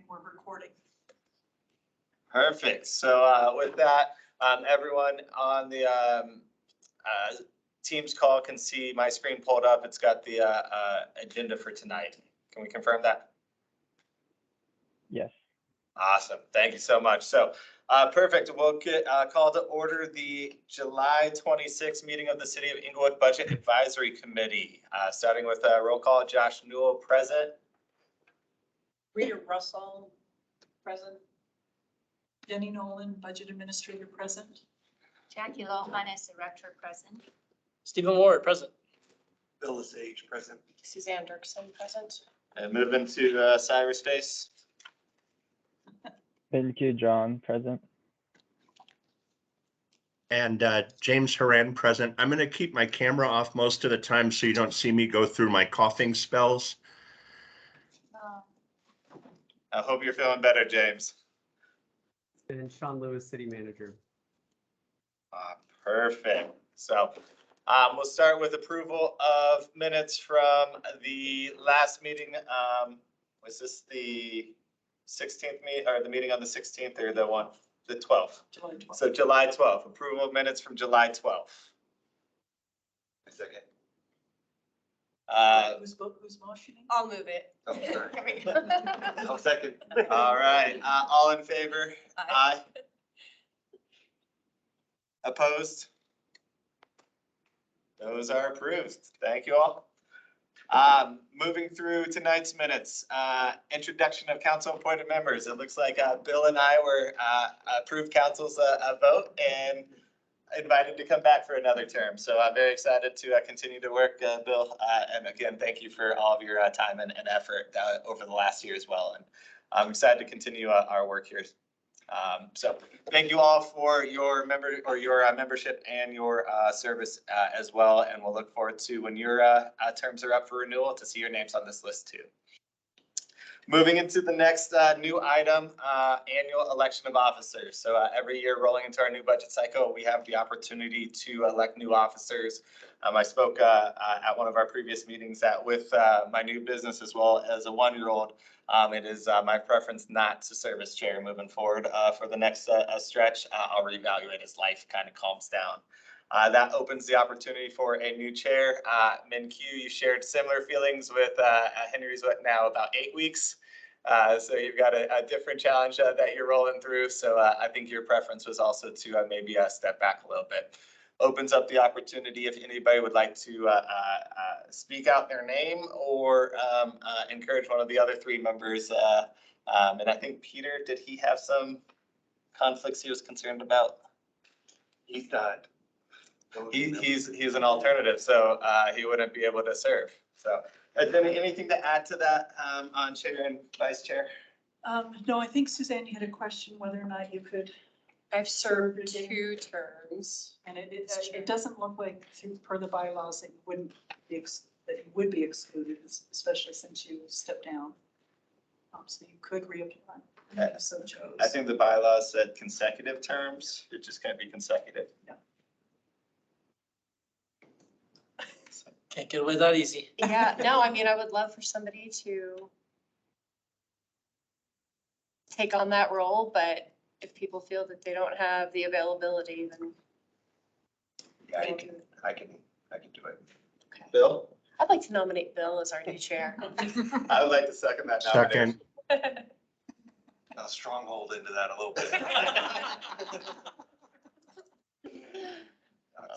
we're recording. Perfect. So with that, everyone on the Teams call can see my screen pulled up. It's got the agenda for tonight. Can we confirm that? Yes. Awesome. Thank you so much. So perfect. We'll get call to order the July 26th meeting of the City of Inglewood Budget Advisory Committee, starting with a roll call. Josh Newell, present. Rita Russell, present. Jenny Nolan, Budget Administrator, present. Jackie Low, Finance Director, present. Stephen Ward, present. Bill Sage, present. Suzanne Dirksen, present. And move into cyberspace. Thank you, John, present. And James Horan, present. I'm going to keep my camera off most of the time so you don't see me go through my coughing spells. I hope you're feeling better, James. And Sean Lewis, City Manager. Perfect. So we'll start with approval of minutes from the last meeting. Was this the 16th meeting or the meeting on the 16th or the 12th? July 12th. So July 12th, approval of minutes from July 12th. A second. Who's motioning? I'll move it. Oh, sorry. There we go. I'll second. All right, all in favor? Aye. Opposed? Those are approved. Thank you all. Moving through tonight's minutes, introduction of council appointed members. It looks like Bill and I were approved council's vote and invited to come back for another term. So I'm very excited to continue to work, Bill. And again, thank you for all of your time and effort over the last year as well. And I'm excited to continue our work here. So thank you all for your membership and your service as well. And we'll look forward to when your terms are up for renewal to see your names on this list too. Moving into the next new item, annual election of officers. So every year rolling into our new budget cycle, we have the opportunity to elect new officers. I spoke at one of our previous meetings that with my new business as well as a 1-year-old, it is my preference not to serve as chair moving forward for the next stretch. I'll reevaluate as life kind of calms down. That opens the opportunity for a new chair. Min Q, you shared similar feelings with Henry's now about 8 weeks. So you've got a different challenge that you're rolling through. So I think your preference was also to maybe step back a little bit. Opens up the opportunity if anybody would like to speak out their name or encourage one of the other 3 members. And I think Peter, did he have some conflicts he was concerned about? He's died. He's an alternative, so he wouldn't be able to serve. So is there anything to add to that on chair and vice chair? No, I think Suzanne, you had a question whether or not you could, I've served again. 2 terms. and it doesn't look like per the bylaws, it wouldn't be, that you would be excluded, especially since you stepped down. So you could reapply if you so chose. I think the bylaws said consecutive terms. It just can't be consecutive. Can't get away that easy. Yeah, no, I mean, I would love for somebody to take on that role, but if people feel that they don't have the availability, then Yeah, I can do it. Bill, I'd like to nominate Bill as our new chair. I would like to second that nomination. Second. I'll stronghold into that a little bit.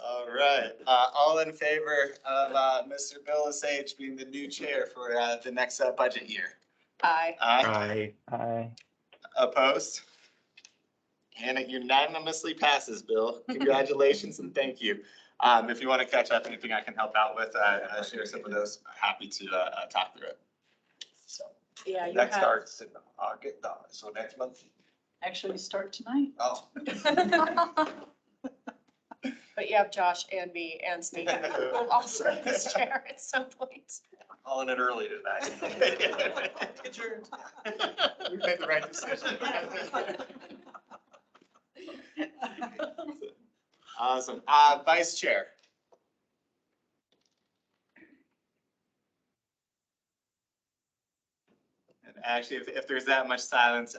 All right, all in favor of Mr. Bill Sage being the new chair for the next budget year? Aye. Aye. Aye. Opposed? And it unanimously passes, Bill. Congratulations and thank you. If you want to catch up, anything I can help out with, share some of those, happy to talk through it. So, Yeah, you That have. starts in August, so next month. Actually, start tonight. Oh. But you have Josh and me and Stephen who will also serve this chair at some point. Calling it early tonight. Adjourned. We made the right decision. Awesome. Vice Chair. And Actually, if there's that much silence,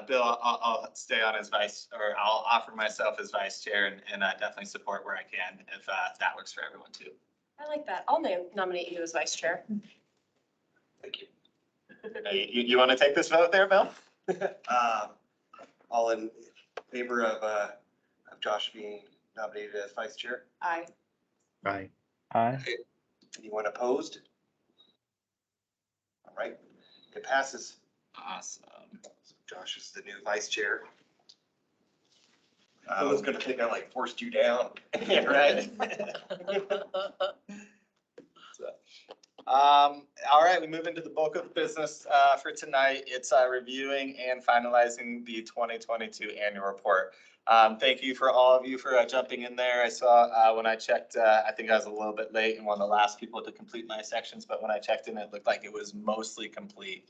Bill, I'll stay on as vice, or I'll offer myself as vice chair and definitely support where I can if that works for everyone too. I like that. I'll nominate you as vice chair. Thank you. You want to take this vote there, Bill? All in favor of Josh being nominated as vice chair? Aye. Aye. Aye. Anyone opposed? All right, it passes. Awesome. So Josh is the new vice chair. I was gonna think I like forced you down. Yeah, right. All right, we move into the bulk of the business for tonight. It's reviewing and finalizing the 2022 annual report. Thank you for all of you for jumping in there. I saw when I checked, I think I was a little bit late and one of the last people to complete my sections, but when I checked in, it looked like it was mostly complete.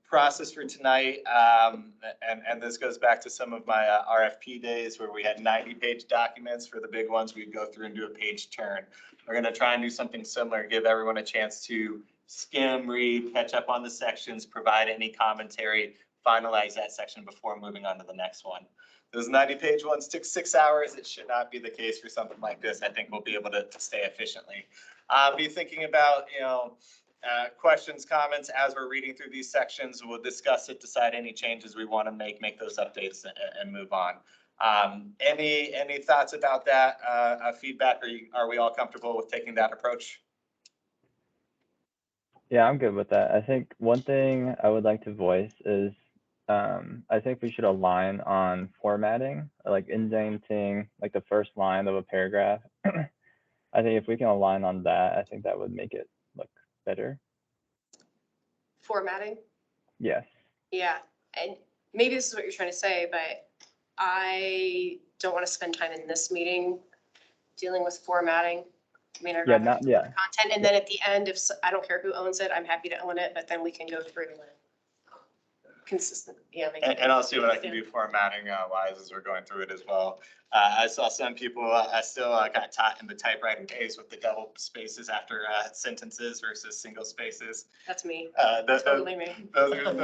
Process for tonight, and this goes back to some of my RFP days where we had 90-page documents. For the big ones, we'd go through and do a page turn. We're going to try and do something similar, give everyone a chance to skim, read, catch up on the sections, provide any commentary, finalize that section before moving on to the next one. Those 90-page ones took 6 hours. It should not be the case for something like this. I think we'll be able to stay efficiently. Be thinking about, questions, comments as we're reading through these sections. We'll discuss it, decide any changes we want to make those updates and move on. Any thoughts about that? Feedback? Are we all comfortable with taking that approach? Yeah, I'm good with that. I think one thing I would like to voice is I think we should align on formatting, like indenting, like the first line of a paragraph. I think if we can align on that, I think that would make it look better. Formatting? Yes. Yeah, and maybe this is what you're trying to say, but I don't want to spend time in this meeting dealing with formatting. I mean, I'd Yeah, rather not, do yeah. the content, and then at the end, I don't care who owns it, I'm happy to own it, but then we can go through consistent, yeah. And I'll see what I can do formatting wise as we're going through it as well. I saw some people, I still got taught in the typewriting days with the double spaces after sentences versus single spaces. That's me, Those totally me. are some,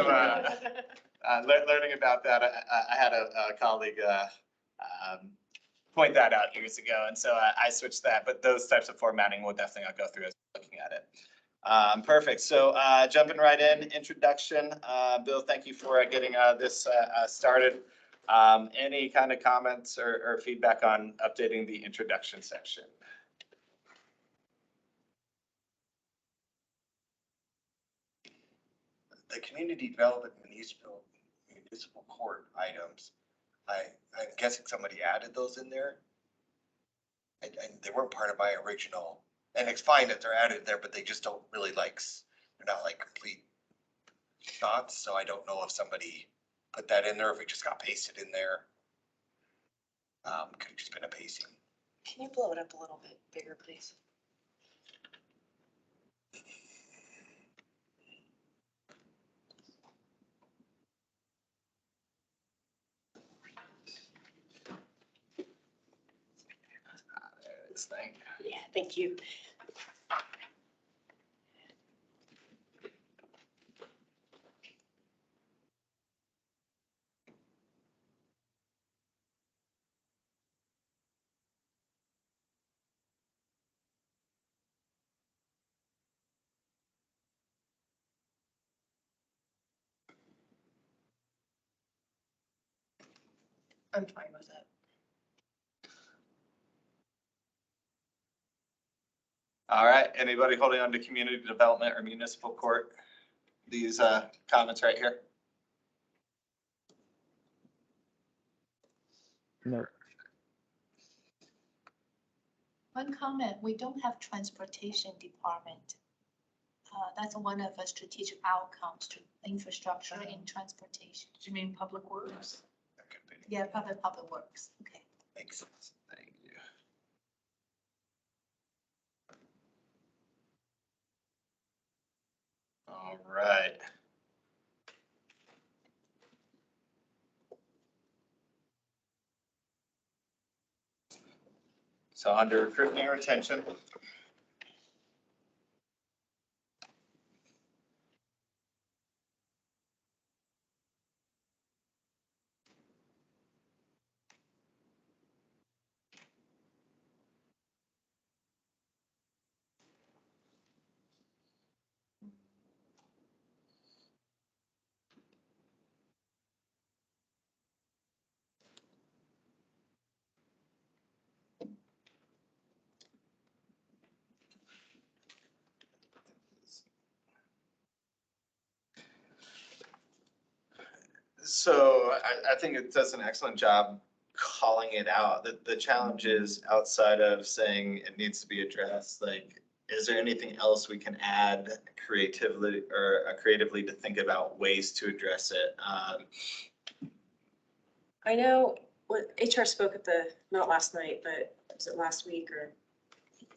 learning about that. I had a colleague point that out years ago, and so I switched that. But those types of formatting will definitely I'll go through as we're looking at it. Perfect. So jumping right in, introduction. Bill, thank you for getting this started. Any kind of comments or feedback on updating the introduction section? The community development municipal court items, I'm guessing somebody added those in there. And they weren't part of my original, and it's fine that they're added there, but they just don't really they're not like complete thoughts, so I don't know if somebody put that in there, if it just got pasted in there. Could have just been a pasting. Can you blow it up a little bit bigger, please? This thing. Yeah, thank you. I'm fine with it. All right. Anybody holding on to community development or municipal court? These comments right here. Nope. One comment, we don't have transportation department. That's one of the strategic outcomes to infrastructure in transportation. Do you mean public works? That could be. Yeah, public works, okay. Makes sense. Thank you. All right. So under recruitment and retention. So I think it does an excellent job calling it out. The challenge is outside of saying it needs to be addressed, like, is there anything else we can add creatively to think about ways to address it? I know what HR spoke at not last night, but was it last week or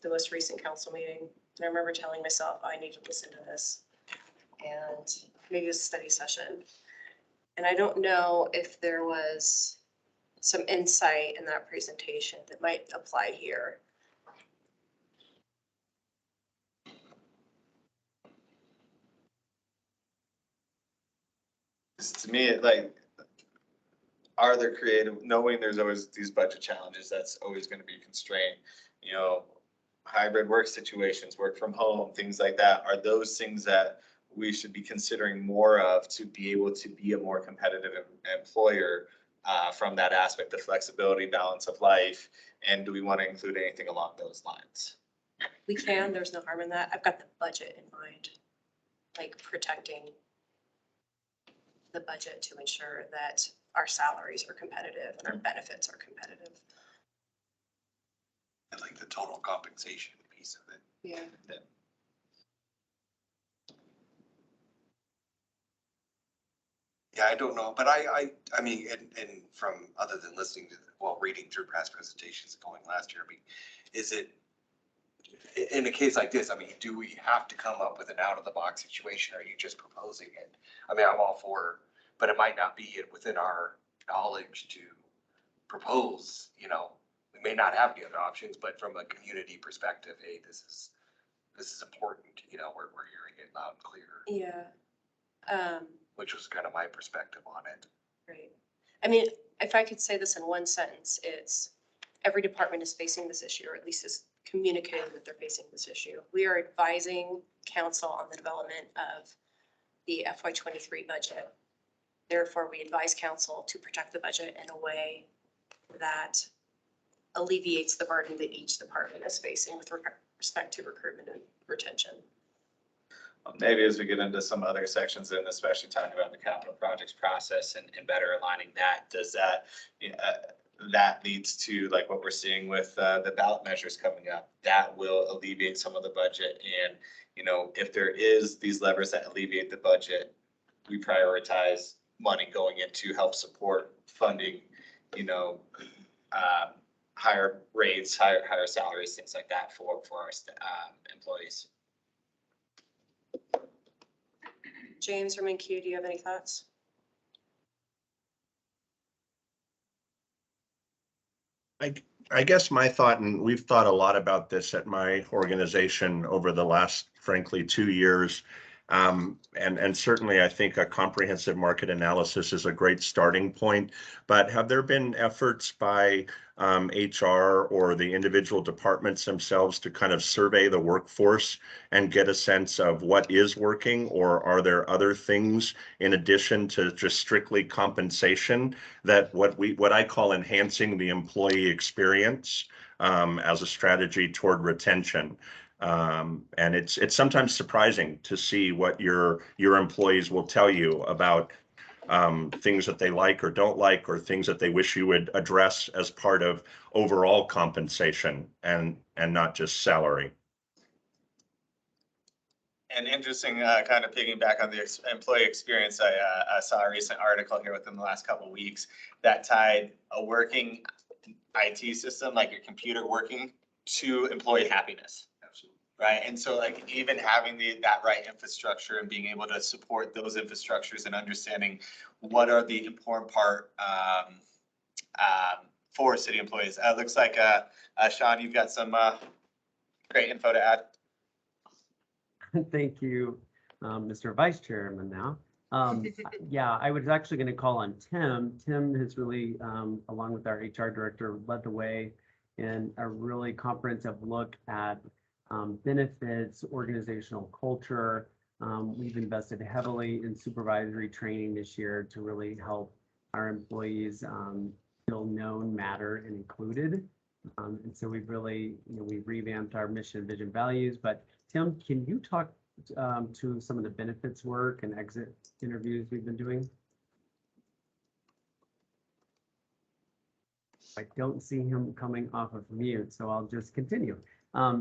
the most recent council meeting? And I remember telling myself, I need to listen to this. And maybe it was a study session. And I don't know if there was some insight in that presentation that might apply here. To me, like, are there creative, knowing there's always these budget challenges, that's always going to be a constraint, you know, hybrid work situations, work from home, things like that. Are those things that we should be considering more of to be able to be a more competitive employer from that aspect, the flexibility, balance of life? And do we want to include anything along those lines? We can, there's no harm in that. I've got the budget in mind, like protecting the budget to ensure that our salaries are competitive and our benefits are competitive. And like the total compensation piece of it. Yeah. Yeah, I don't know, but I mean, and from other than listening to, reading through past presentations going last year, I mean, is it, in a case like this, I mean, do we have to come up with an out of the box situation? Or are you just proposing it? I mean, I'm all for, but it might not be within our knowledge to propose, you know, we may not have any other options, but from a community perspective, hey, this is important, you know, we're hearing it loud and clear. Yeah. Which was kind of my perspective on it. Right. I mean, if I could say this in one sentence, it's every department is facing this issue, or at least is communicating that they're facing this issue. We are advising council on the development of the FY23 budget. Therefore, we advise council to protect the budget in a way that alleviates the burden that each department is facing with respect to recruitment and retention. Maybe as we get into some other sections, and especially talking about the capital projects process and better aligning that, does that, that leads to like what we're seeing with the ballot measures coming up, that will alleviate some of the budget. And, you know, if there is these levers that alleviate the budget, we prioritize money going into help support funding, you know, higher rates, higher salaries, things like that for our employees. James or Minky, do you have any thoughts? I guess my thought, and we've thought a lot about this at my organization over the last, frankly, 2 years. And certainly I think a comprehensive market analysis is a great starting point, but have there been efforts by HR or the individual departments themselves to kind of survey the workforce and get a sense of what is working, or are there other things in addition to just strictly compensation that what I call enhancing the employee experience as a strategy toward retention? And it's sometimes surprising to see what your employees will tell you about things that they like or don't like, or things that they wish you would address as part of overall compensation and not just salary. And interesting, kind of piggyback on the employee experience, I saw a recent article here within the last couple of weeks that tied a working IT system, like your computer working, to employee happiness. Right. And so like even having that right infrastructure and being able to support those infrastructures and understanding what are the important part for city employees. Looks like Sean, you've got some great info to add. Thank you, Mr. Vice Chairman now. Yeah, I was actually going to call on Tim. Tim has really, along with our HR director, led the way in a really comprehensive look at benefits, organizational culture. We've invested heavily in supervisory training this year to really help our employees feel known, matter, and included. And so we've really, we've revamped our mission, vision, values. But Tim, can you talk to some of the benefits work and exit interviews we've been doing? I don't see him coming off of mute, so I'll just continue.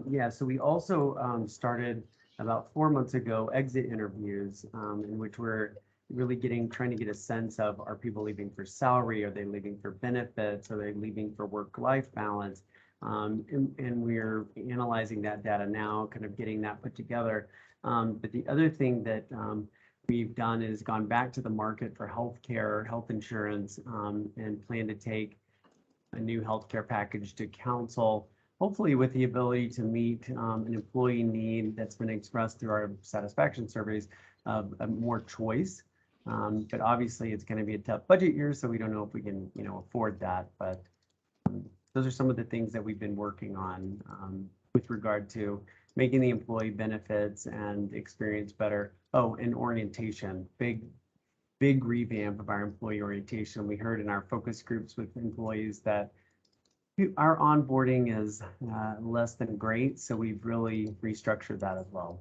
Yeah, so we also started about 4 months ago exit interviews, in which we're really trying to get a sense of, are people leaving for salary? Are they leaving for benefits? Are they leaving for work-life balance? And we're analyzing that data now, kind of getting that put together. But the other thing that we've done is gone back to the market for healthcare, health insurance, and plan to take a new healthcare package to council, hopefully with the ability to meet an employee need that's been expressed through our satisfaction surveys of more choice. But obviously it's going to be a tough budget year, so we don't know if we can, afford that. But those are some of the things that we've been working on with regard to making the employee benefits and experience better. Oh, and orientation, big revamp of our employee orientation. We heard in our focus groups with employees that our onboarding is less than great, so we've really restructured that as well.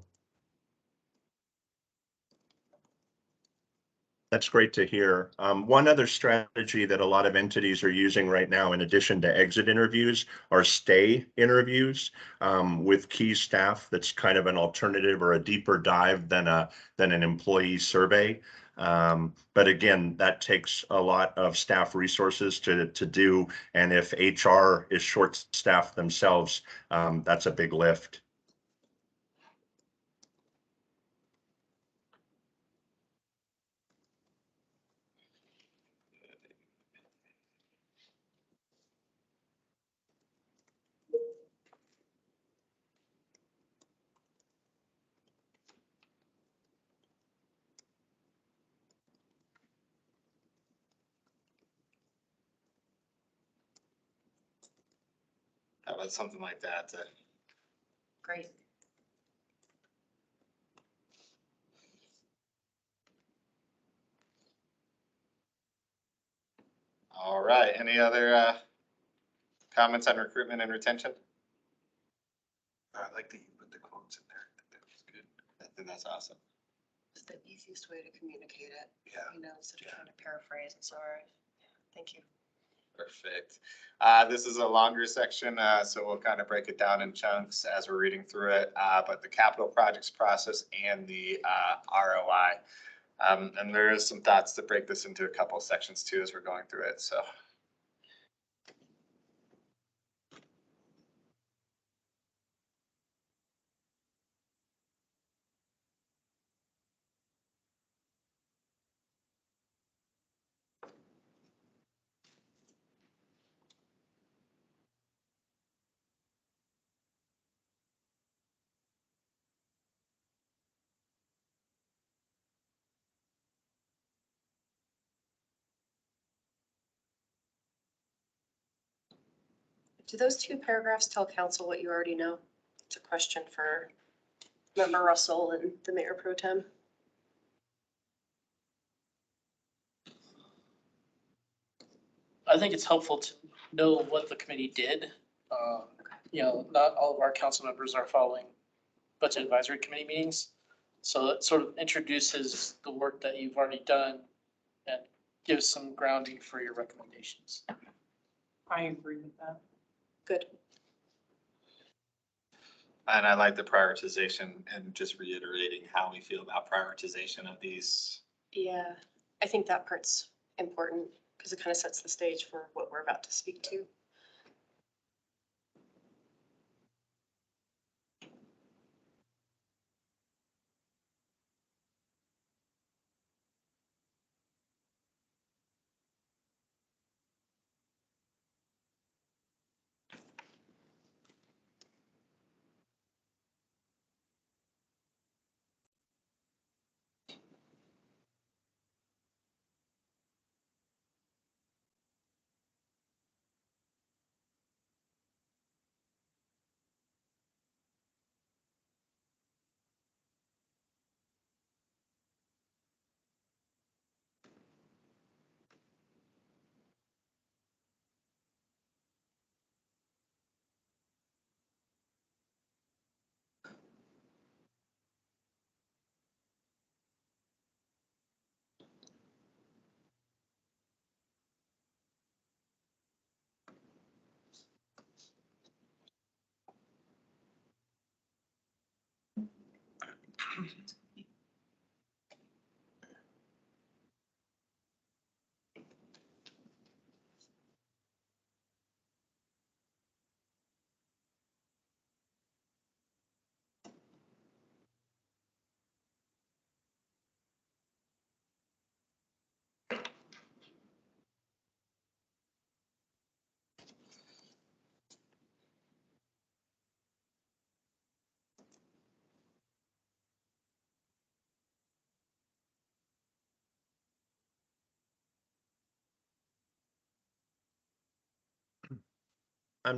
That's great to hear. One other strategy that a lot of entities are using right now, in addition to exit interviews, are stay interviews with key staff. That's kind of an alternative or a deeper dive than an employee survey. But again, that takes a lot of staff resources to do. And if HR is short-staffed themselves, that's a big lift. How about something like that? Great. All right, any other comments on recruitment and retention? I like that you put the quotes in there. I think that was good. I think that's awesome. It's the easiest way to communicate it, Yeah. instead of trying to paraphrase. I'm sorry. Thank you. Perfect. This is a longer section, so we'll kind of break it down in chunks as we're reading through it. But the capital projects process and the ROI. And there is some thoughts to break this into a couple sections too as we're going through it. So. Do those two paragraphs tell council what you already know? It's a question for Member Russell and the Mayor Pro Tem. I think it's helpful to know what the committee did. Not all of our council members are following budget advisory committee meetings. So it sort of introduces the work that you've already done and gives some grounding for your recommendations. I agree with that. Good. And I like the prioritization and just reiterating how we feel about prioritization of these. Yeah, I think that part's important because it kind of sets the stage for what we're about to speak to.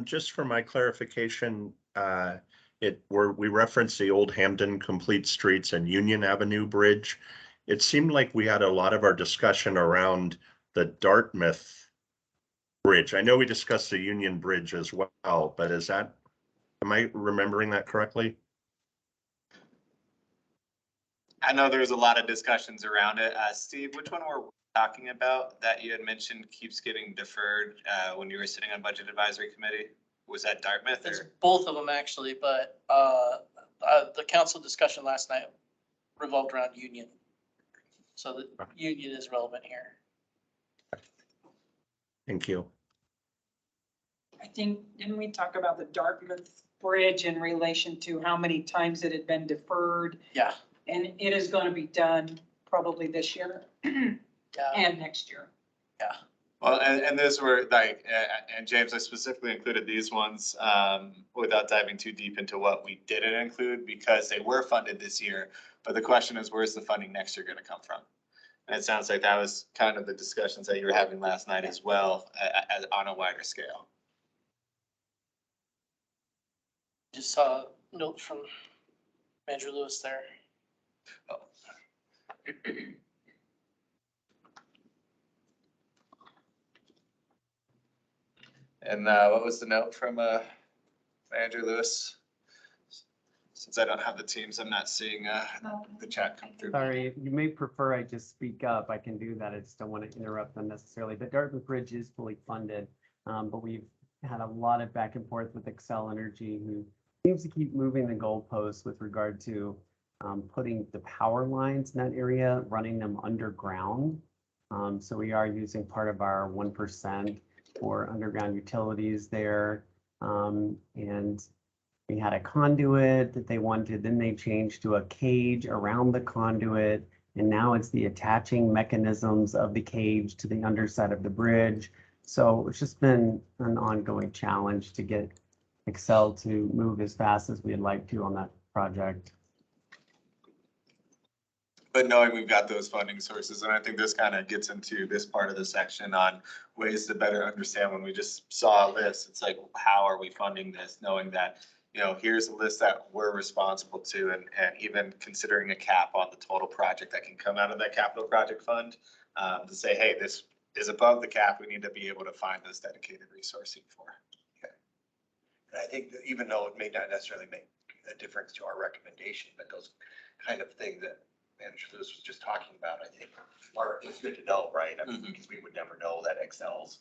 Just for my clarification, we referenced the old Hamden Complete Streets and Union Avenue Bridge. It seemed like we had a lot of our discussion around the Dartmouth Bridge. I know we discussed the Union Bridge as well, but am I remembering that correctly? I know there's a lot of discussions around it. Steve, which one were we talking about that you had mentioned keeps getting deferred when you were sitting on Budget Advisory Committee? Was that Dartmouth It's or? both of them actually, but the council discussion last night revolved around Union. So the Union is relevant here. Thank you. I think, didn't we talk about the Dartmouth Bridge in relation to how many times it had been deferred? Yeah. And it is going to be done probably this year Yeah. and next year. Yeah. Well, and those were like, and James, I specifically included these ones without diving too deep into what we didn't include because they were funded this year. But the question is, where's the funding next year going to come from? And it sounds like that was kind of the discussions that you were having last night as well, on a wider scale. Just saw a note from Andrew Lewis there. Oh. And what was the note from Andrew Lewis? Since I don't have the teams, I'm not seeing the chat come through. Sorry, you may prefer I just speak up. I can do that. I just don't want to interrupt them necessarily. The Dartmouth Bridge is fully funded, but we've had a lot of back and forth with Excel Energy, who seems to keep moving the goalposts with regard to putting the power lines in that area, running them underground. So we are using part of our 1% for underground utilities there. And we had a conduit that they wanted, then they changed to a cage around the conduit. And now it's the attaching mechanisms of the cage to the underside of the bridge. So it's just been an ongoing challenge to get Excel to move as fast as we'd like to on that project. But knowing we've got those funding sources, and I think this kind of gets into this part of the section on ways to better understand when we just saw a list, it's like, how are we funding this? Knowing that, you know, here's a list that we're responsible to, and even considering a cap on the total project that can come out of that capital project fund, to say, hey, this is above the cap, we need to be able to find this dedicated resourcing for. And I think that even though it may not necessarily make a difference to our recommendation, but those kind of things that Manager Lewis was just talking about, I think are, it's good to know, right? I mean, because we would never know that Excel's,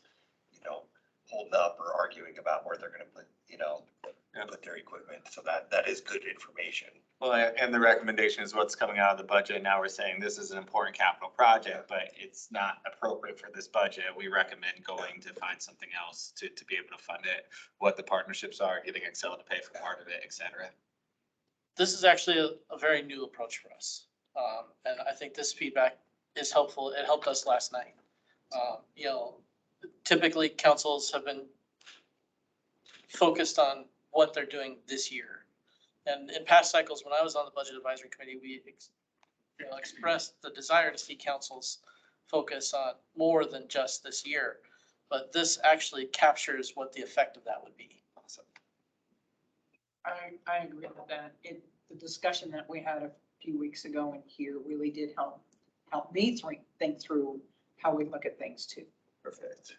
you know, holding up or arguing about where they're gonna put, you know, put their equipment. So that is good information. Well, and the recommendation is what's coming out of the budget. Now we're saying this is an important capital project, but it's not appropriate for this budget. We recommend going to find something else to be able to fund it, what the partnerships are, getting Excel to pay for part of it, et cetera. This is actually a very new approach for us. And I think this feedback is helpful. It helped us last night. You know, typically councils have been focused on what they're doing this year. And in past cycles, when I was on the Budget Advisory Committee, we expressed the desire to see councils focus on more than just this year. But this actually captures what the effect of that would be. Awesome. I agree with that. The discussion that we had a few weeks ago in here really did help me think through how we look at things too. Perfect.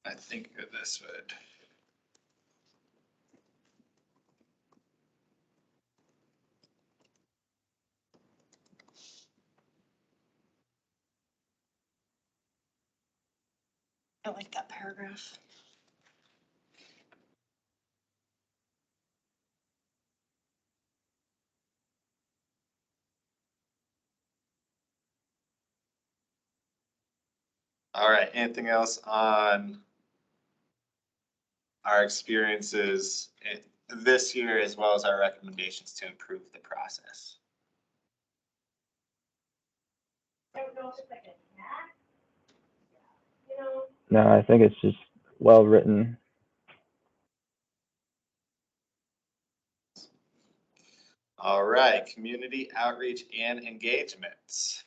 I think that this would I like that paragraph. All right, anything else on our experiences this year as well as our recommendations to improve the process? No, I think it's just well written. All right, community outreach and engagements.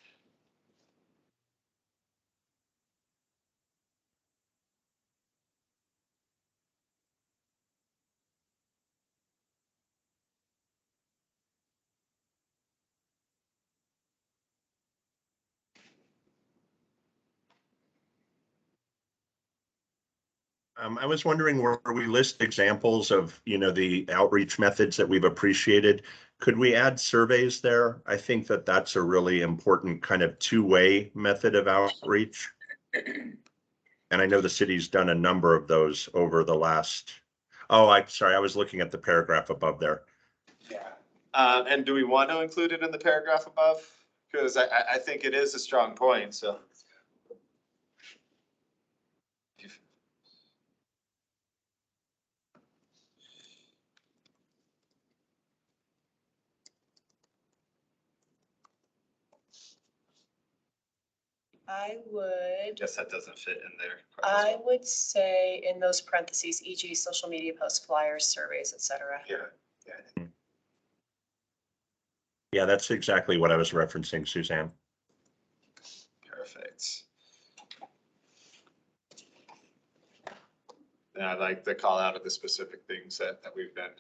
I was wondering where we list examples of, the outreach methods that we've appreciated. Could we add surveys there? I think that that's a really important kind of two-way method of outreach. And I know the city's done a number of those over the last, I'm sorry, I was looking at the paragraph above there. Yeah. And do we want to include it in the paragraph above? Because I think it is a strong point, so. I would, Guess that doesn't fit in there. I would say in those parentheses, e.g. social media posts, flyers, surveys, et cetera. Yeah. Yeah, that's exactly what I was referencing, Suzanne. Perfect. And I like the call out of the specific things that we've done.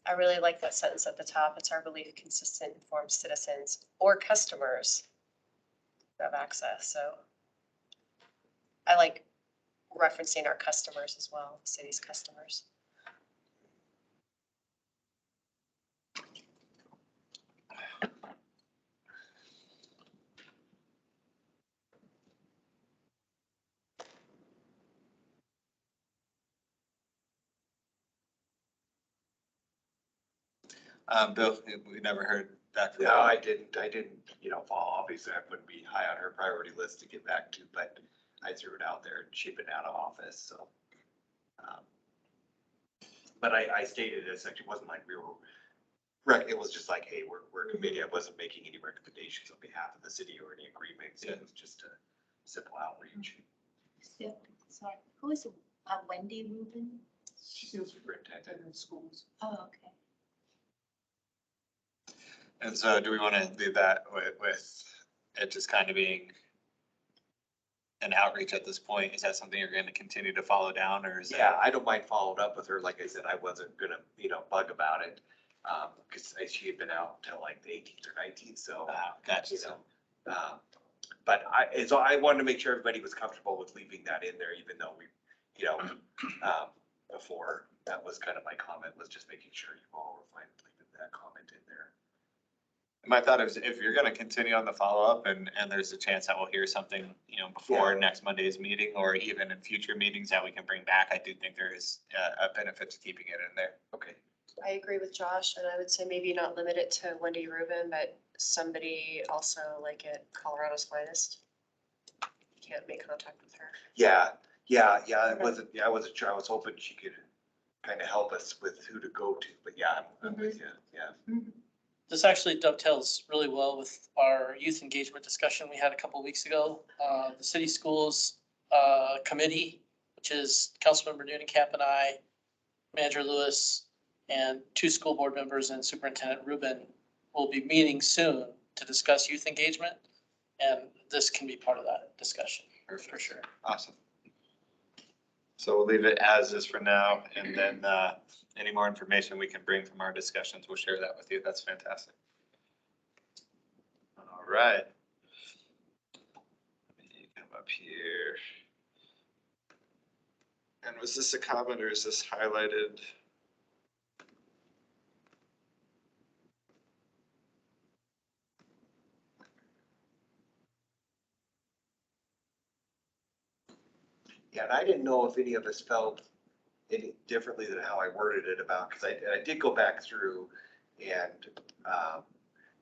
I really like that sentence at the top. It's our belief consistent informed citizens or customers have access. So I like referencing our customers as well, the city's customers. Bill, we never heard back from. No, I didn't, follow, obviously I wouldn't be high on her priority list to get back to, but I threw it out there and she'd been out of office, so. But I stated it essentially wasn't like we were, it was just like, hey, we're a committee. I wasn't making any recommendations on behalf of the city or any agreements. It was just a simple outreach. So, sorry, who is Wendy Rubin? She's the superintendent in schools. Oh, okay. And so do we want to leave that with it just kind of being an outreach at this point? Is that something you're going to continue to follow down, or is Yeah, I don't mind following up with her. Like I said, I wasn't gonna, bug about it. Cause she had been out until like the 18th or 19th, so. Gotcha. But I wanted to make sure everybody was comfortable with leaving that in there, even though we, before, that was kind of my comment, was just making sure you all were fine with leaving that comment in there. My thought is if you're going to continue on the follow-up and there's a chance that we'll hear something, before next Monday's meeting or even in future meetings that we can bring back, I do think there is a benefit to keeping it in there. Okay. I agree with Josh, and I would say maybe not limit it to Wendy Rubin, but somebody also like at Colorado's Finest. You can't make contact with her. Yeah, I wasn't sure. I was hoping she could kind of help us with who to go to, but yeah, I'm with you, yeah. This actually dovetails really well with our youth engagement discussion we had a couple of weeks ago. The city schools committee, which is Councilmember Noonan-Camp and I, Manager Lewis, and 2 school board members and Superintendent Rubin will be meeting soon to discuss youth engagement. And this can be part of that discussion for sure. Awesome. So we'll leave it as is for now, and then any more information we can bring from our discussions, we'll share that with you. That's fantastic. All right. Let me come up here. And was this a comment or is this highlighted? Yeah, and I didn't know if any of us felt any differently than how I worded it about, because I did go back through and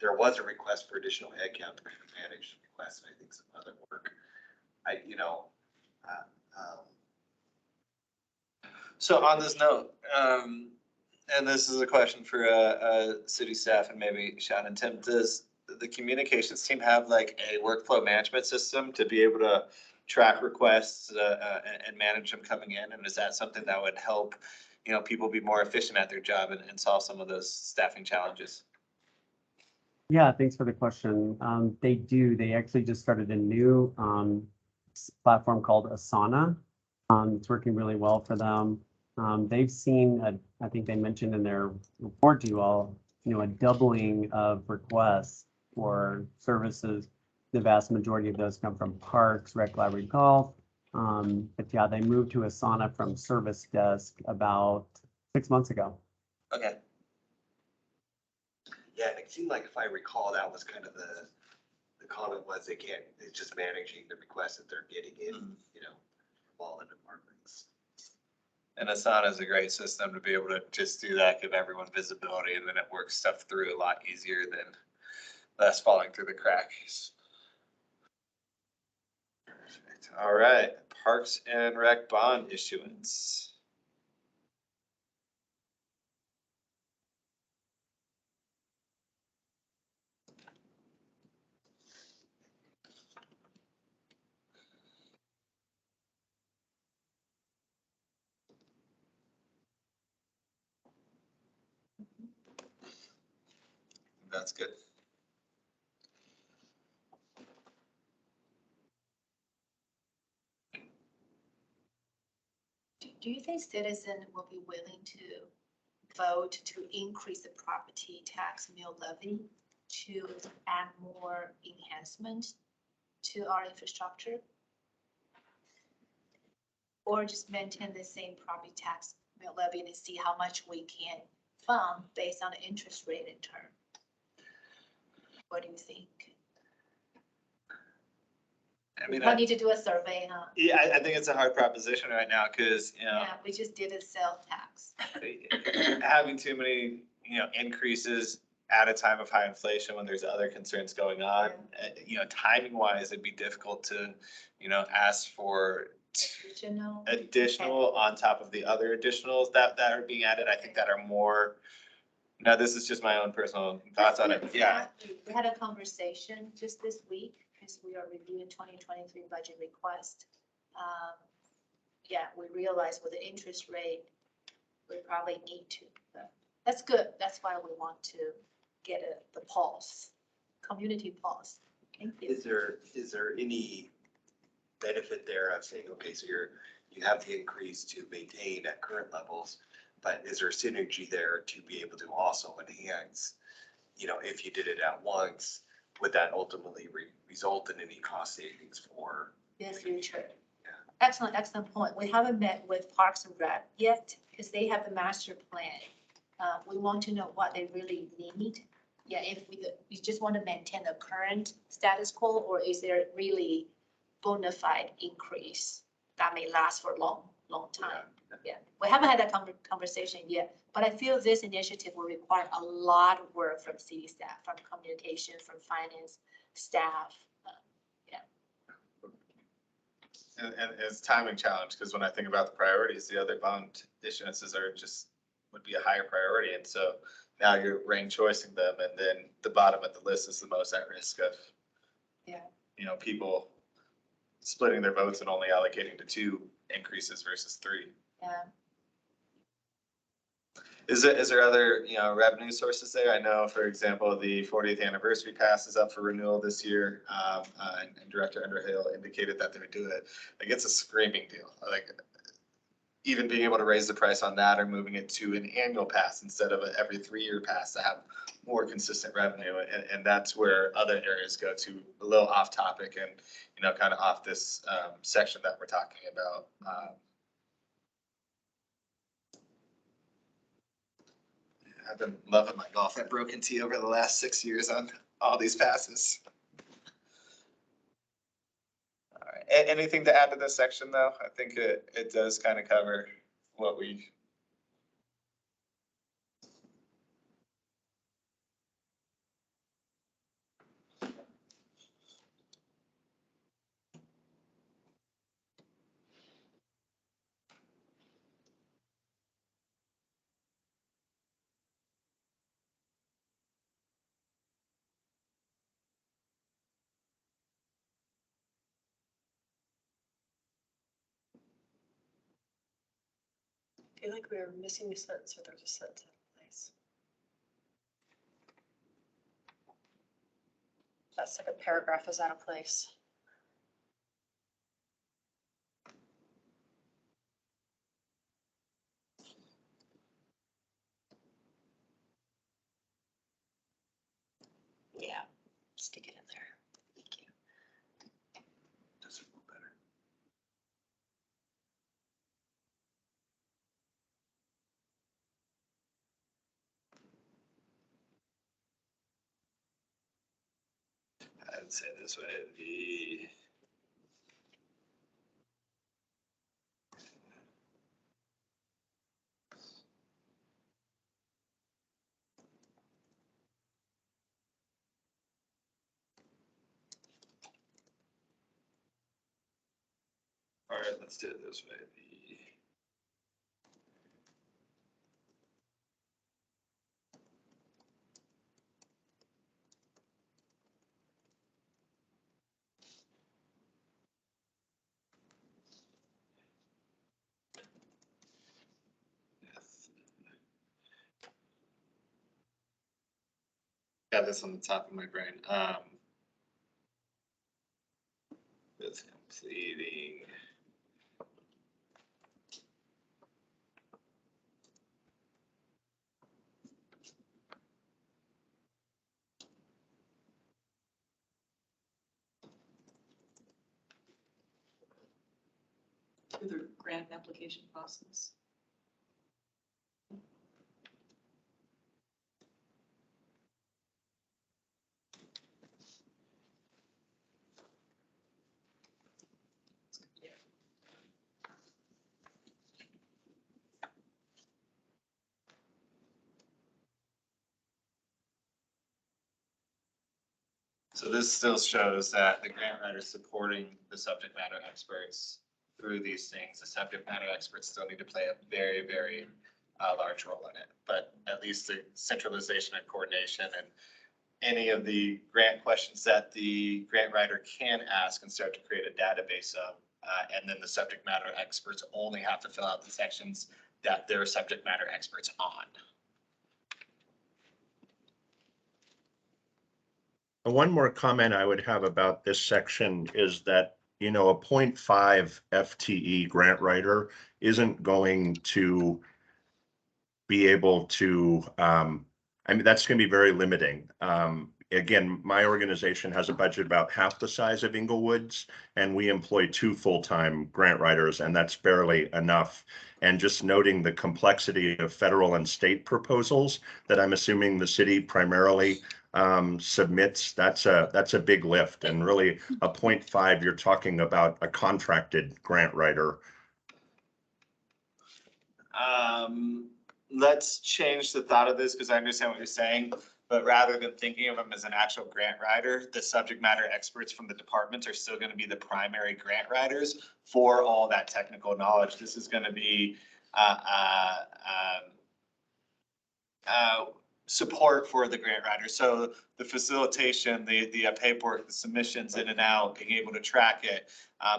there was a request for additional headcount to manage requests, and I think some other work. So on this note, and this is a question for city staff and maybe Sean and Tim, does the communications team have like a workflow management system to be able to track requests and manage them coming in? And is that something that would help, people be more efficient at their job and solve some of those staffing challenges? Yeah, thanks for the question. They do. They actually just started a new platform called Asana. It's working really well for them. They've seen, I think they mentioned in their report to you all, a doubling of requests for services. The vast majority of those come from parks, rec, library, golf. But yeah, they moved to Asana from Service Desk about 6 months ago. Okay. Yeah, and it seemed like, if I recall, that was kind of the comment was it's just managing the requests that they're getting in, from all the departments. And Asana is a great system to be able to just do that, give everyone visibility, and then it works stuff through a lot easier than less falling through the cracks. Perfect. All right, Parks and Rec bond issuance. That's good. Do you think citizens will be willing to vote to increase the property tax mill levy to add more enhancement to our infrastructure? Or just maintain the same property tax mill levy and see how much we can fund based on the interest rate in turn? What do you think? I mean, I need to do a survey, huh? yeah, I think it's a hard proposition right now because, Yeah, we just did a sales tax. having too many, increases at a time of high inflation when there's other concerns going on, timing wise, it'd be difficult to, ask for additional on top of the other additionals that are being added. I think that are more, now this is just my own personal thoughts on it. Yeah. We had a conversation just this week because we are reviewing 2023 budget request. Yeah, we realized with the interest rate, we probably need to, but that's good. That's why we want to get the pulse, community pulse. Thank you. Is there any benefit there of saying, okay, so you have the increase to maintain at current levels, but is there synergy there to be able to also enhance, if you did it at once, would that ultimately result in any cost savings for In the future. Excellent point. We haven't met with Parks and Rec yet because they have the master plan. We want to know what they really need. Yeah, if we just want to maintain the current status quo, or is there really bona fide increase that may last for a long time? Yeah, we haven't had that conversation yet, but I feel this initiative will require a lot of work from city staff, from communication, from finance staff. And it's a timing challenge, because when I think about the priorities, the other bond issuances would be a higher priority. And so now you're rank choicing them, and then the bottom of the list is the most at risk of, people splitting their votes and only allocating to 2 increases versus 3. Yeah. Is there other, revenue sources there? I know, for example, the 40th anniversary pass is up for renewal this year. And Director Underhill indicated that they would do it. Like, it's a screaming deal. Like, even being able to raise the price on that or moving it to an annual pass instead of every 3-year pass to have more consistent revenue. And that's where other areas go to a little off topic and, kind of off this section that we're talking about. I've been loving my golf at Broken Tee over the last 6 years on all these passes. All right. Anything to add to this section, though? I think it does kind of cover what we. I feel like we were missing a sentence or there's a sentence out of place. That second paragraph is out of place. Yeah, stick it in there. Thank you. Does it feel better? I'd say this way, the. All right, let's do it this way. Got this on the top of my brain. That's completing. Through the grant application process. So this still shows that the grant writer is supporting the subject matter experts through these things. The subject matter experts still need to play a very, very large role in it. But at least the centralization and coordination and any of the grant questions that the grant writer can ask and start to create a database of. And then the subject matter experts only have to fill out the sections that they're subject matter experts on. One more comment I would have about this section is that, you know, a 0.5 FTE grant writer isn't going to be able to, I mean, that's going to be very limiting. Again, my organization has a budget about half the size of Inglewood's, and we employ 2 full-time grant writers, and that's barely enough. And just noting the complexity of federal and state proposals that I'm assuming the city primarily submits, that's a big lift. And really a 0.5, you're talking about a contracted grant writer. Let's change the thought of this because I understand what you're saying, but rather than thinking of them as an actual grant writer, the subject matter experts from the departments are still going to be the primary grant writers for all that technical knowledge. This is going to be support for the grant writer. So the facilitation, the paperwork, the submissions in and out, being able to track it,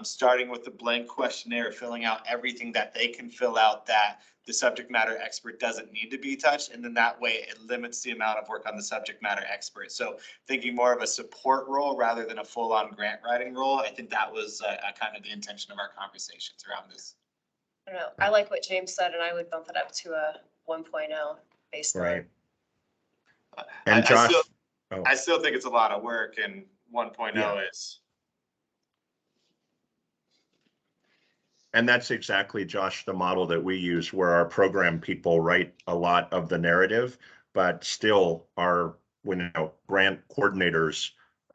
starting with the blank questionnaire, filling out everything that they can fill out that the subject matter expert doesn't need to be touched. And then that way it limits the amount of work on the subject matter expert. So thinking more of a support role rather than a full-on grant writing role. I think that was kind of the intention of our conversations around this. I don't know. I like what James said, and I would bump it up to a 1.0 based on. Right. And Josh, I still think it's a lot of work, and 1.0 Yeah. is. And that's exactly, Josh, the model that we use, where our program people write a lot of the narrative, but still our, grant coordinators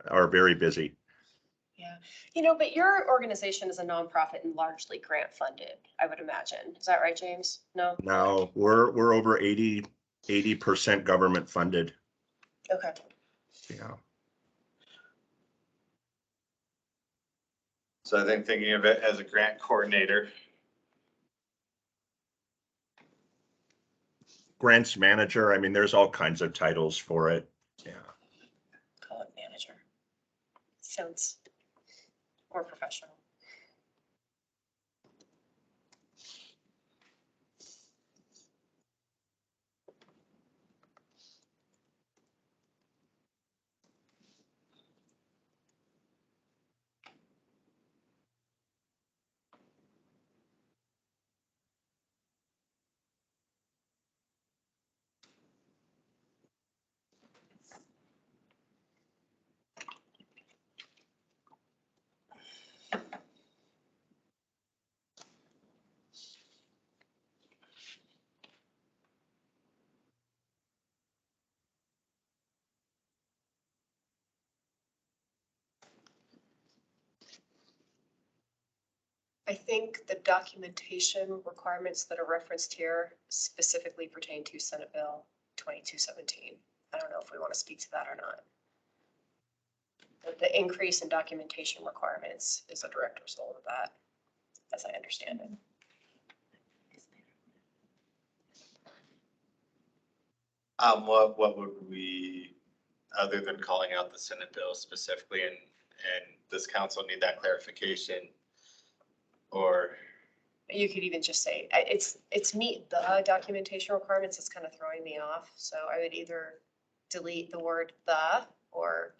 are very busy. Yeah. But your organization is a nonprofit and largely grant funded, I would imagine. Is that right, James? No? Now, we're over 80% government funded. Okay. Yeah. So I think thinking of it as a grant coordinator. Grants manager, I mean, there's all kinds of titles for it. Yeah. Call it manager. Sounds more professional. I think the documentation requirements that are referenced here specifically pertain to Senate Bill 2217. I don't know if we want to speak to that or not. The increase in documentation requirements is a direct result of that, as I understand it. What would we, other than calling out the Senate bill specifically, and does council need that clarification? Or, You could even just say, it's meet the documentation requirements, it's kind of throwing me off. So I would either delete the word the, or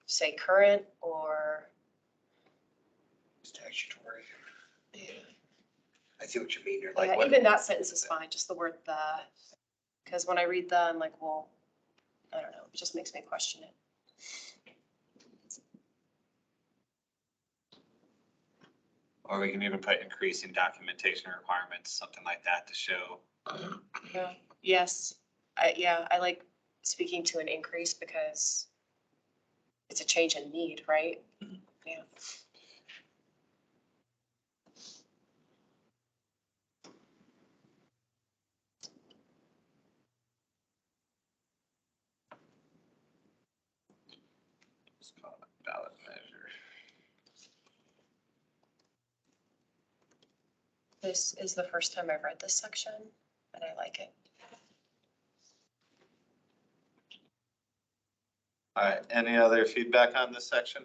say current, or. Statutory. Yeah. I see what you mean. You're like, Yeah, what? even that sentence is fine, just the word the. Because when I read the, I'm like, well, I don't know, it just makes me question it. or we can even put increasing documentation requirements, something like that to show. Yeah. Yes, I like speaking to an increase because it's a change in need, right? Yeah. Let's call it ballot measure. This is the first time I've read this section and I like it. All right, any other feedback on this section?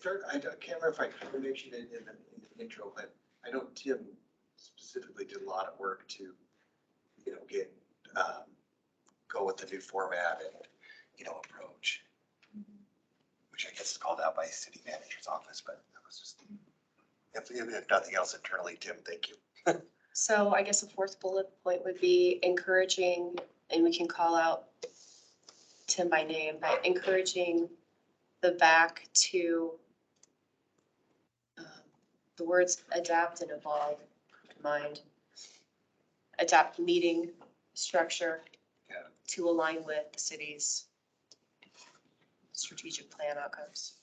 I can't remember if I mentioned it in the intro, but I know Tim specifically did a lot of work to, get, go with the new format and, approach, which I guess is called out by city manager's office, but that was just, if nothing else internally, Tim, thank you. So I guess a fourth bullet point would be encouraging, and we can call out Tim by name, but encouraging the back to the words adapt and evolve in mind. Adapt meeting structure to align with the city's strategic plan outcomes.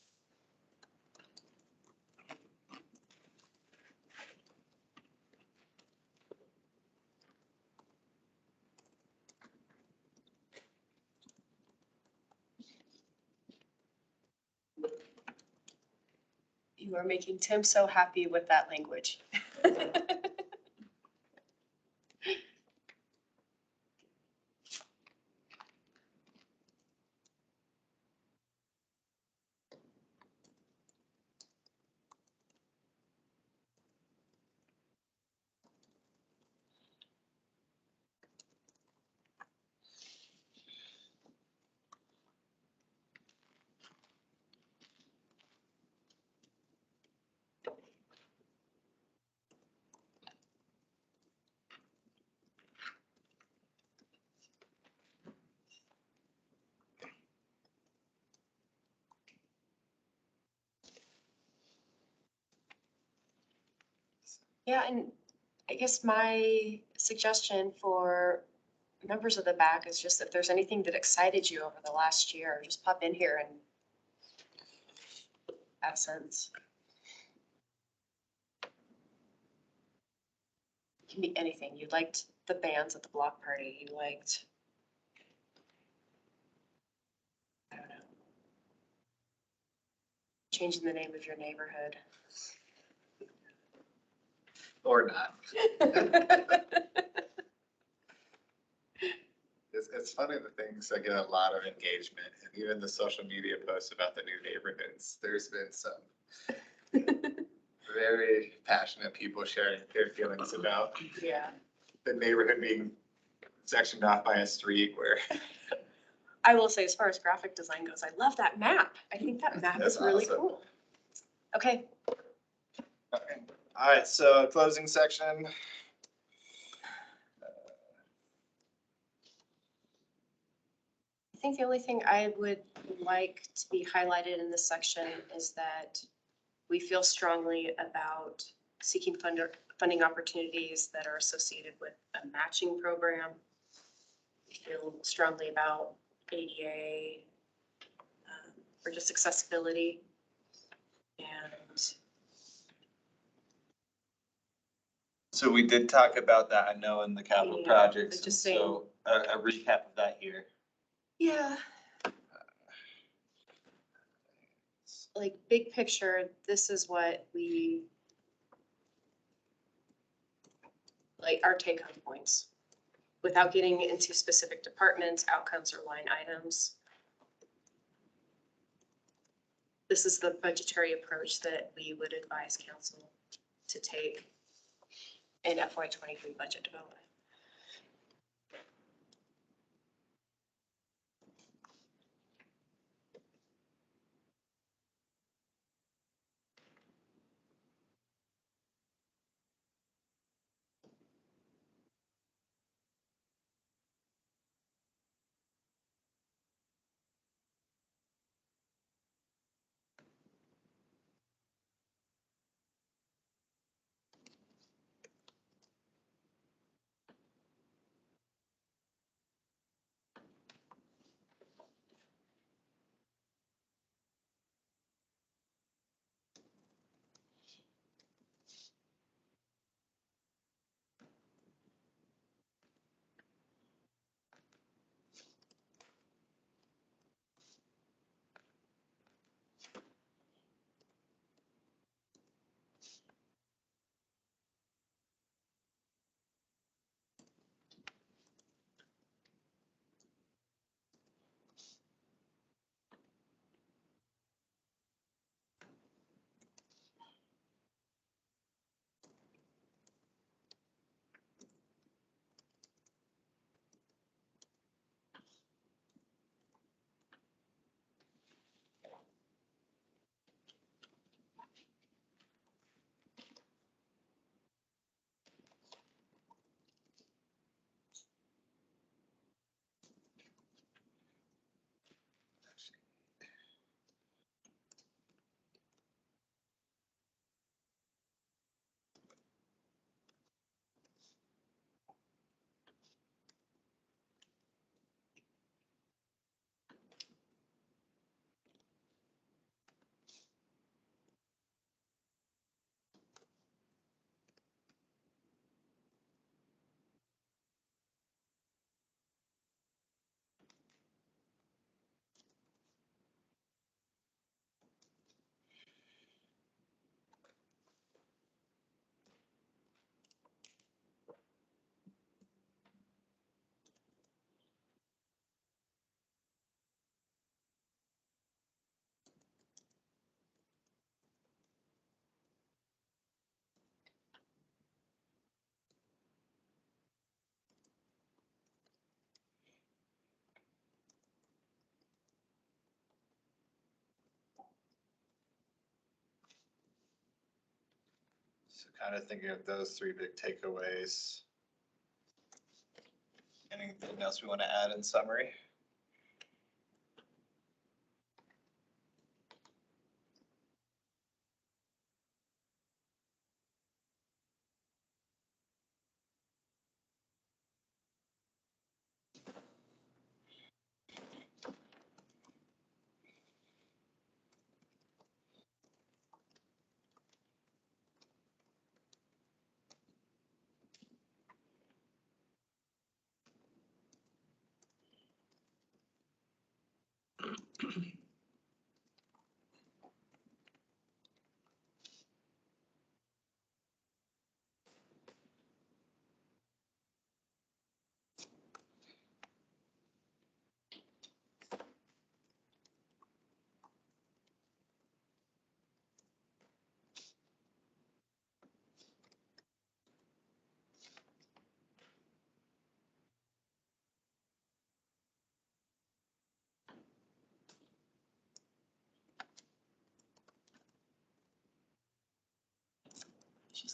You are making Tim so happy with that language. Yeah, and I guess my suggestion for members of the back is just if there's anything that excited you over the last year, just pop in here and have a sense. It can be anything. You liked the bands at the block party. You liked, I don't know, changing the name of your neighborhood. Or not. It's funny, the things that get a lot of engagement, and even the social media posts about the new neighborhoods, there's been some very passionate people sharing their feelings about Yeah. the neighborhood being sectioned off by a street where. I will say, as far as graphic design goes, I love that map. I think that map is That's really awesome. cool. Okay, Okay. All right, so closing section. I think the only thing I would like to be highlighted in this section is that we feel strongly about seeking funding opportunities that are associated with a matching program. We feel strongly about ADA, or just accessibility. And So we did talk about that, I know, in the capital Yeah, projects, but just so a recap of that here. yeah. Like, big picture, this is what we, like, our take home points, without getting into specific departments, outcomes, or line items. This is the budgetary approach that we would advise council to take in FY23 budget development. So kind of thinking of those three big takeaways. Anything else we want to add in summary?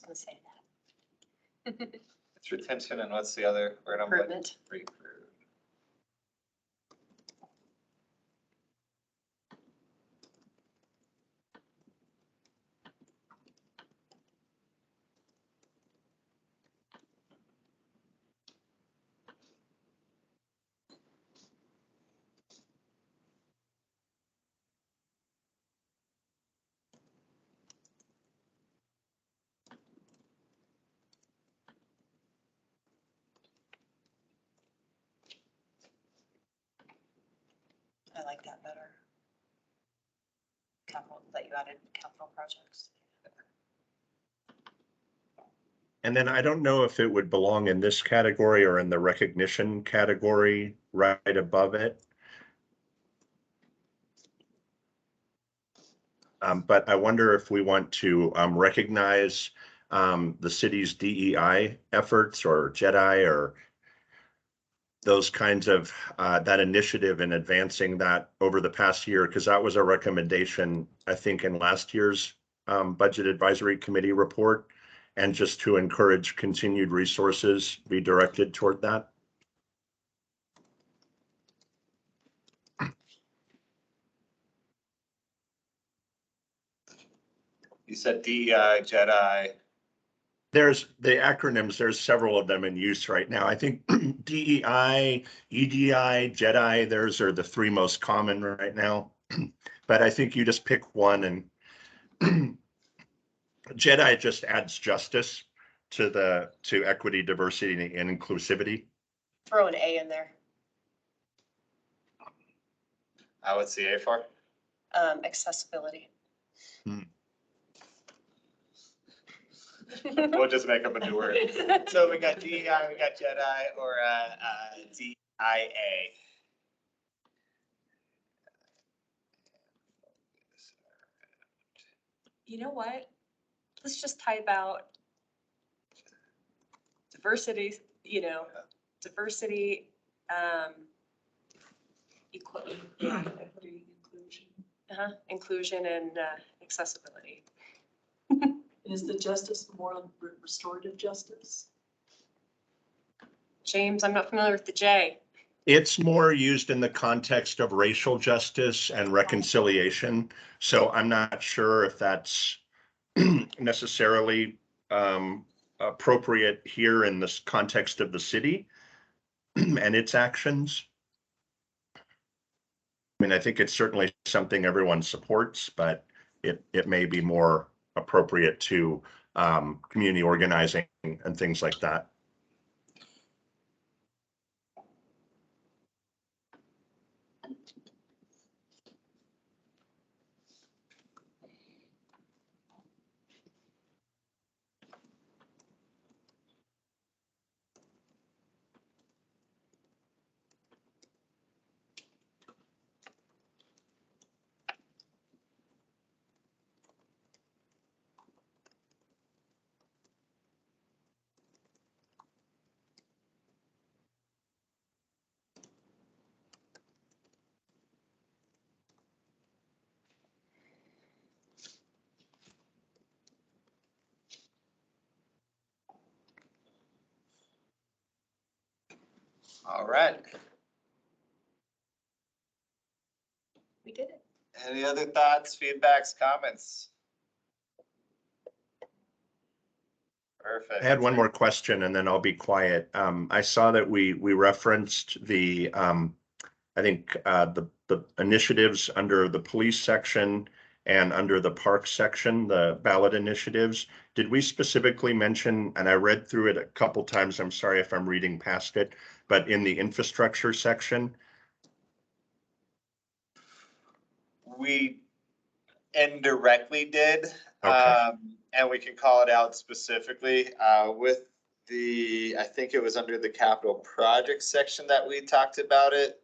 gonna say that. It's retention and what's the other word I'm looking? Recruitment. Recruit. I like that better. Capital, that you added capital projects. And then I don't know if it would belong in this category or in the recognition category right above it. But I wonder if we want to recognize the city's DEI efforts or JEDI or those kinds of that initiative in advancing that over the past year, because that was a recommendation, I think, in last year's Budget Advisory Committee report, and just to encourage continued resources be directed toward that. You said DEI, JEDI. There's the acronyms, there's several of them in use right now. I think DEI, EDI, JEDI, those are the three most common right now. But I think you just pick one, and JEDI just adds justice to equity, diversity, and inclusivity. Throw an A in there. What's the A for? Accessibility. We'll just make up a new word. So we got DEI, we got JEDI, or DIA. You know what? Let's just type out diversity, diversity, Equity, inclusion. inclusion and accessibility. Is the justice more on restorative justice? James, I'm not familiar with the J. It's more used in the context of racial justice and reconciliation. So I'm not sure if that's necessarily appropriate here in this context of the city and its actions. I mean, I think it's certainly something everyone supports, but it may be more appropriate to community organizing and things like that. All right. We did it. Any other thoughts, feedbacks, comments? Perfect. I had one more question and then I'll be quiet. I saw that we referenced the I think the initiatives under the police section and under the park section, the ballot initiatives. Did we specifically mention, and I read through it a couple times, I'm sorry if I'm reading past it, but in the infrastructure section? We indirectly did, Okay. and we can call it out specifically with I think it was under the capital project section that we talked about it.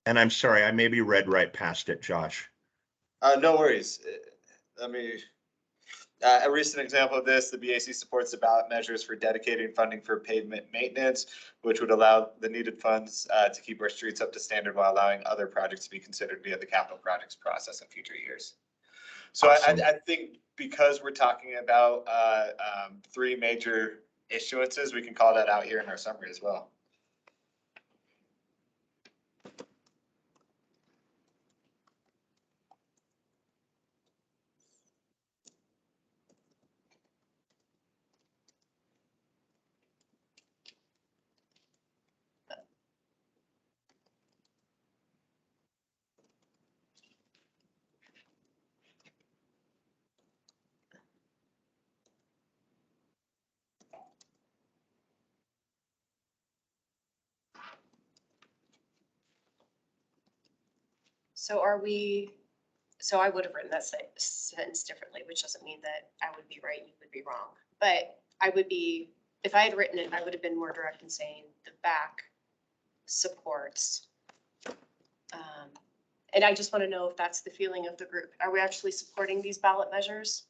And I'm sorry, I maybe read right past it, Josh. No worries. Let me, a recent example of this, the BAC supports the ballot measures for dedicating funding for pavement maintenance, which would allow the needed funds to keep our streets up to standard while allowing other projects to be considered via the capital projects process in future years. So Awesome. I think because we're talking about, 3 major issuances, we can call that out here in our summary as well. So so I would have written that sentence differently, which doesn't mean that I would be right and you would be wrong. But if I had written it, I would have been more direct in saying the back supports. And I just want to know if that's the feeling of the group. Are we actually supporting these ballot measures?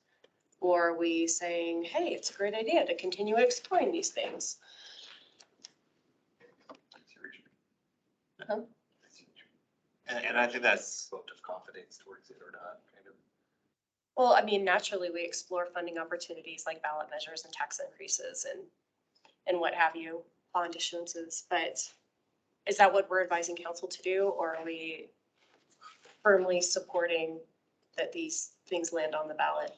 Or are we saying, hey, it's a great idea to continue exploring these things? Huh? And I think that's, Vote of confidence towards it or not, kind of. Well, I mean, naturally, we explore funding opportunities like ballot measures and tax increases and what have you, bond issuances. But is that what we're advising council to do? Or are we firmly supporting that these things land on the ballot?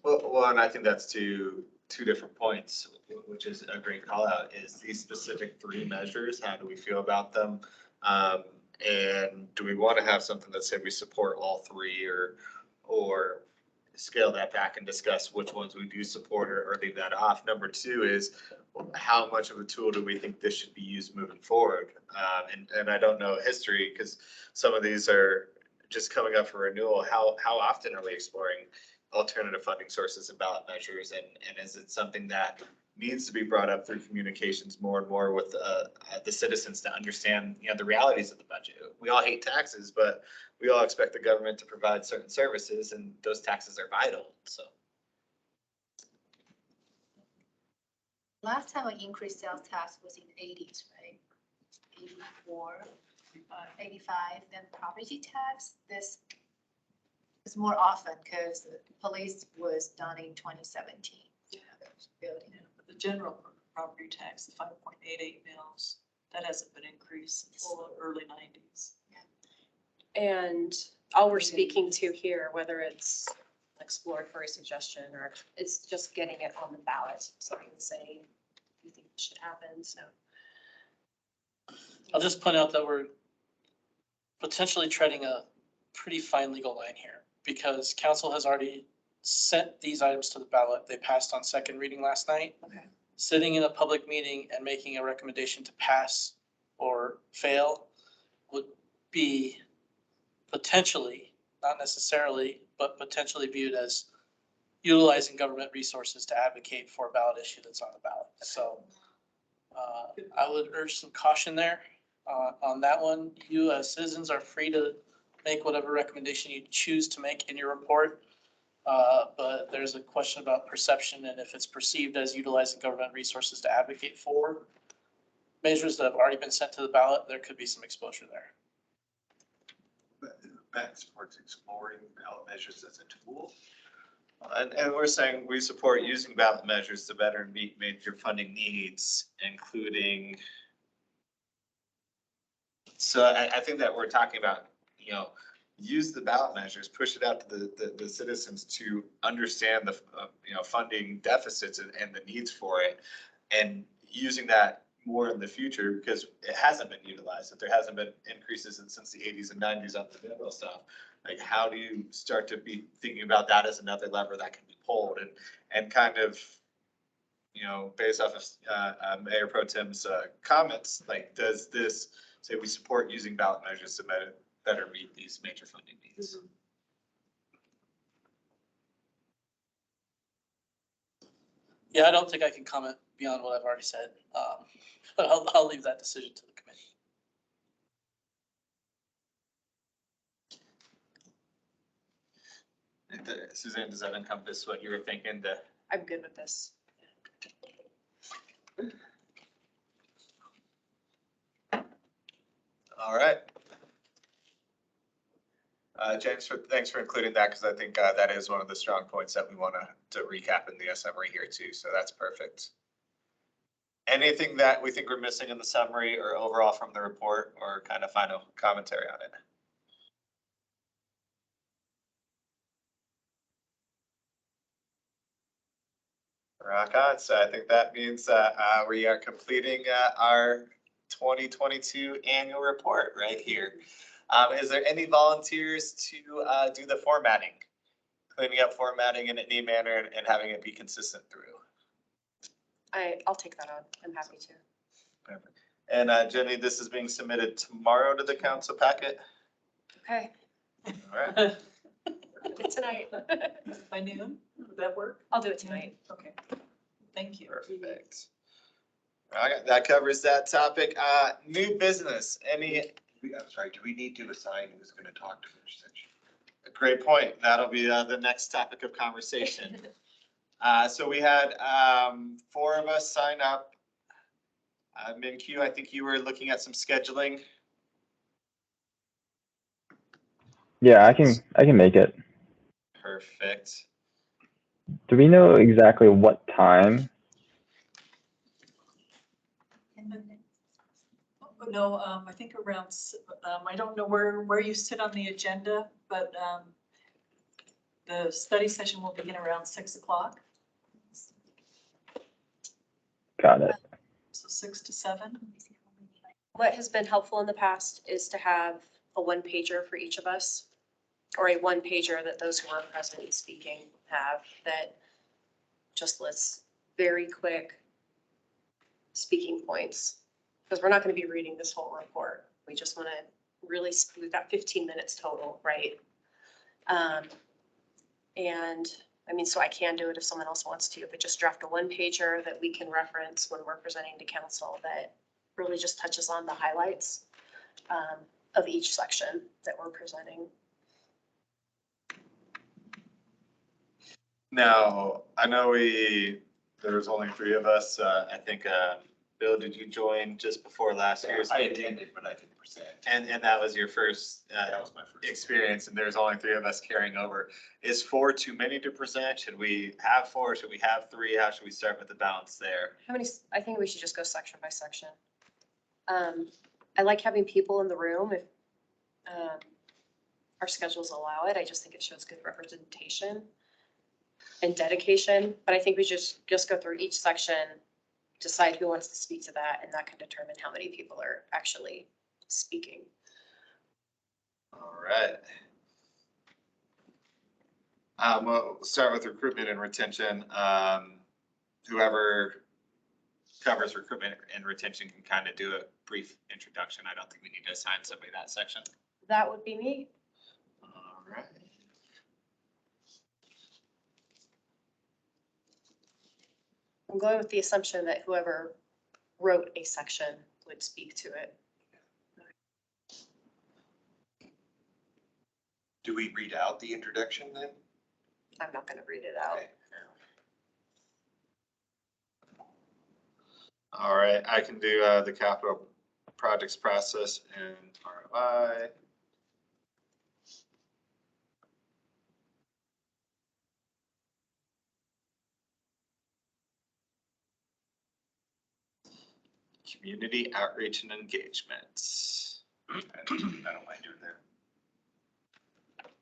well, and I think that's two different points, which is a great call out, is these specific 3 measures, how do we feel about them? And do we want to have something that said we support all 3 or scale that back and discuss which ones we do support or leave that off? Number 2 is how much of a tool do we think this should be used moving forward? And I don't know history because some of these are just coming up for renewal. How often are we exploring alternative funding sources and ballot measures? And is it something that needs to be brought up through communications more and more with the citizens to understand, the realities of the budget? We all hate taxes, but we all expect the government to provide certain services, and those taxes are vital. So Last time we increased sales tax was in the 80s, right? 84, 85, then property tax, this is more often because the police was done in 2017. Building. But the general property tax, the 5.88 mils, that hasn't been increased since the early 90s. And all we're speaking to here, whether it's exploratory suggestion or it's just getting it on the ballot, something saying you think it should happen, so. I'll just point out that we're potentially treading a pretty fine legal line here because council has already sent these items to the ballot. They passed on second reading last night. Okay. Sitting in a public meeting and making a recommendation to pass or fail would be potentially, not necessarily, but potentially viewed as utilizing government resources to advocate for a ballot issue that's on the ballot. So I would urge some caution there on that one. You as citizens are free to make whatever recommendation you choose to make in your report. But there's a question about perception and if it's perceived as utilizing government resources to advocate for measures that have already been sent to the ballot, there could be some exposure there. Back supports exploring ballot measures as a tool. And we're saying we support using ballot measures to better meet major funding needs, including. So I think that we're talking about, use the ballot measures, push it out to the citizens to understand the, funding deficits and the needs for it. And using that more in the future because it hasn't been utilized. If there hasn't been increases since the 80s and 90s on the federal stuff, like how do you start to be thinking about that as another lever that can be pulled and kind of, based off of Mayor Pro Tem's comments, like does this say we support using ballot measures to better meet these major funding needs? Mm-hmm. Yeah, I don't think I can comment beyond what I've already said, but I'll leave that decision to the committee. Suzanne, does that encompass what you were thinking? I'm good with this. All right. James, thanks for including that, because I think that is one of the strong points that we want to recap in the summary here too, so that's perfect. Anything that we think we're missing in the summary or overall from the report, or kind of final commentary on it? Rock on. So I think that means that we are completing our 2022 annual report right here. Is there any volunteers to do the formatting? Cleaning up formatting in any manner and having it be consistent through? I'll take that on. I'm happy to. Perfect. And Jenny, this is being submitted tomorrow to the council packet? Okay. All right. It's tonight. By noon, would that work? I'll do it tonight. Okay, thank you. Perfect. All right, that covers that topic. New business, any, I'm sorry, do we need to assign who's gonna talk to which section? great point. That'll be the next topic of conversation. So we had 4 of us sign up. Min-Q, I think you were looking at some scheduling. Yeah, I can make it. Perfect. Do we know exactly what time? No, I think around, I don't know where you sit on the agenda, but the study session will begin around 6 o'clock. Got it. So 6 to 7. What has been helpful in the past is to have a one pager for each of us, or a one pager that those who are present and speaking have, that just lists very quick speaking points. Because we're not going to be reading this whole report. We just want to really, we've got 15 minutes total, right? And I mean, so I can do it if someone else wants to, but just draft a one pager that we can reference when we're presenting to council that really just touches on the highlights of each section that we're presenting. Now, I know there was only 3 of us. I think, Bill, did you join just before last year's I meeting? attended, but I didn't present. And that was your first That was my first experience, and there's only 3 of us carrying over. Is 4 too many to present? Should we have 4? Should we have 3? How should we start with the balance there? How many, I think we should just go section by section. I like having people in the room if our schedules allow it. I just think it shows good representation and dedication, but I think we just go through each section, decide who wants to speak to that, and that can determine how many people are actually speaking. All right. We'll start with recruitment and retention. Whoever covers recruitment and retention can kind of do a brief introduction. I don't think we need to assign somebody that section. That would be me. All right. I'm going with the assumption that whoever wrote a section would speak to it. Do we read out the introduction then? I'm not going to read it out. Okay. All right, I can do the capital projects process and ROI. Community outreach and engagements. I don't mind doing that.